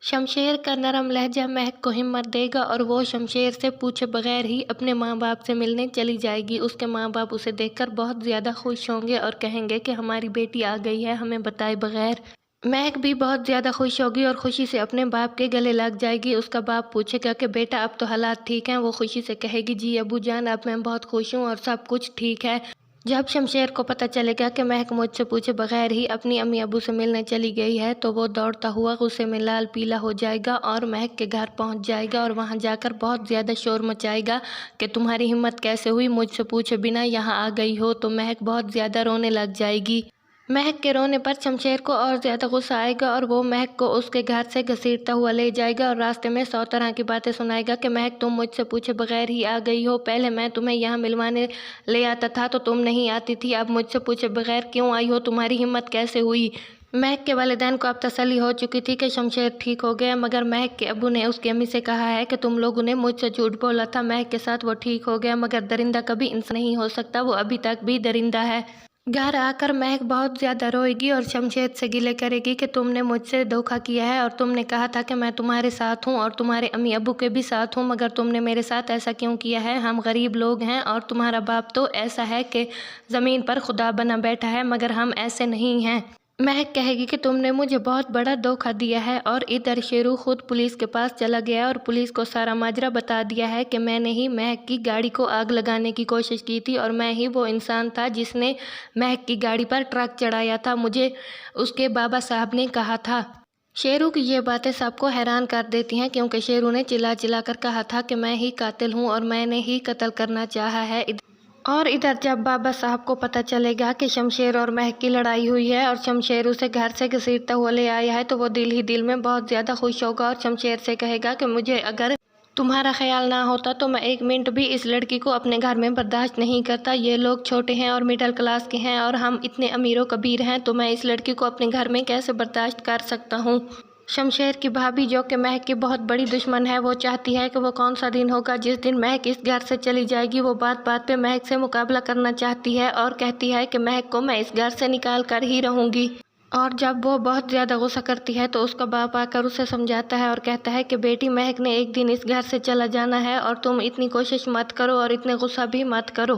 شمشیر کا نرم لہجہ مہک کو ہمت دے گا اور وہ شمشیر سے پوچھے بغیر ہی اپنے ماں باپ سے ملنے چلی جائے گی۔ اس کے ماں باپ اسے دیکھ کر بہت زیادہ خوش ہوں گے اور کہیں گے کہ ہماری بیٹی آ گئی ہے ہمیں بتائے بغیر۔ مہک بھی بہت زیادہ خوش ہوگی اور خوشی سے اپنے باپ کے گلے لگ جائے گی۔ اس کا باپ پوچھے گا کہ بیٹا اب تو حالات ٹھیک ہیں؟ وہ خوشی سے کہے گی جی ابو جان اب میں بہت خوش ہوں اور سب کچھ ٹھیک ہے۔ جب شمشیر کو پتہ چلے گا کہ مہک مجھ سے پوچھے بغیر ہی اپنی امی ابو سے ملنے چلی گئی ہے تو وہ دوڑتا ہوا غصے میں لال پیلا ہو جائے گا اور مہک کے گھر پہنچ جائے گا اور وہاں جا کر بہت زیادہ شور مچائے گا کہ تمہاری ہمت کیسے ہوئی مجھ سے پوچھے بنا یہاں آ گئی ہو؟ تو مہک بہت زیادہ رونے لگ جائے گی۔ مہک کے رونے پر شمشیر کو اور زیادہ غصہ آئے گا اور وہ مہک کو اس کے گھر سے گھسیٹتا ہوا لے جائے گا اور راستے میں 100 طرح کی باتیں سنائے گا کہ مہک تم مجھ سے پوچھے بغیر ہی آ گئی ہو، پہلے میں تمہیں یہاں ملوانے لے آتا تھا تو تم نہیں آتی تھی، اب مجھ سے پوچھے بغیر کیوں آئی ہو؟ تمہاری ہمت کیسے ہوئی؟ مہک کے والدین کو اب تسلی ہو چکی تھی کہ شمشیر ٹھیک ہو گیا، مگر مہک کے ابو نے اس کی امی سے کہا ہے کہ تم لوگوں نے مجھ سے جھوٹ بولا تھا، مہک کے ساتھ وہ ٹھیک ہو گیا، مگر درندہ کبھی انسان نہیں ہو سکتا، وہ ابھی تک بھی درندہ ہے۔ گھر آ کر مہک بہت زیادہ روئے گی اور شمشیر سے گلے کرے گی کہ تم نے مجھ سے دھوکہ کیا ہے اور تم نے کہا تھا کہ میں تمہارے ساتھ ہوں اور تمہارے امی ابو کے بھی ساتھ ہوں، مگر تم نے میرے ساتھ ایسا کیوں کیا ہے؟ ہم غریب لوگ ہیں اور تمہارا باپ تو ایسا ہے کہ زمین پر خدا بنا بیٹھا ہے، مگر ہم ایسے نہیں ہیں۔ مہک کہے گی کہ تم نے مجھے بہت بڑا دھوکہ دیا ہے اور ادھر شیرو خود پولیس کے پاس چلا گیا اور پولیس کو سارا ماجرا بتا دیا ہے کہ میں نے ہی مہک کی گاڑی کو آگ لگانے کی کوشش کی تھی اور میں ہی وہ انسان تھا جس نے مہک کی گاڑی پر ٹرک چڑھایا تھا، مجھے اس کے بابا صاحب نے کہا تھا۔ شیرو کی یہ باتیں سب کو حیران کر دیتی ہیں کیونکہ شیرو نے چلا چلا کر کہا تھا کہ میں ہی قاتل ہوں اور میں نے ہی قتل کرنا چاہا ہے۔ اور ادھر جب بابا صاحب کو پتہ چلے گا کہ شمشیر اور مہک کی لڑائی ہوئی ہے اور شمشیر اسے گھر سے گھسیٹتا ہوا لے آیا ہے تو وہ دل ہی دل میں بہت زیادہ خوش ہوگا اور شمشیر سے کہے گا کہ مجھے اگر تمہارا خیال نہ ہوتا تو میں ایک منٹ بھی اس لڑکی کو اپنے گھر میں برداشت نہیں کرتا، یہ لوگ چھوٹے ہیں اور مڈل کلاس کے ہیں اور ہم اتنے امیر و کبیر ہیں تو میں اس لڑکی کو اپنے گھر میں کیسے برداشت کر سکتا ہوں؟ شمشیر کی بھابھی جو کہ مہک کی بہت بڑی دشمن ہے وہ چاہتی ہے کہ وہ کون سا دن ہوگا جس دن مہک اس گھر سے چلی جائے گی۔ وہ بات بات پہ مہک سے مقابلہ کرنا چاہتی ہے اور کہتی ہے کہ مہک کو میں اس گھر سے نکال کر ہی رہوں گی۔ اور جب وہ بہت زیادہ غصہ کرتی ہے تو اس کا باپ آ کر اسے سمجھاتا ہے اور کہتا ہے کہ بیٹی مہک نے ایک دن اس گھر سے چلا جانا ہے اور تم اتنی کوشش مت کرو اور اتنے غصہ بھی مت کرو۔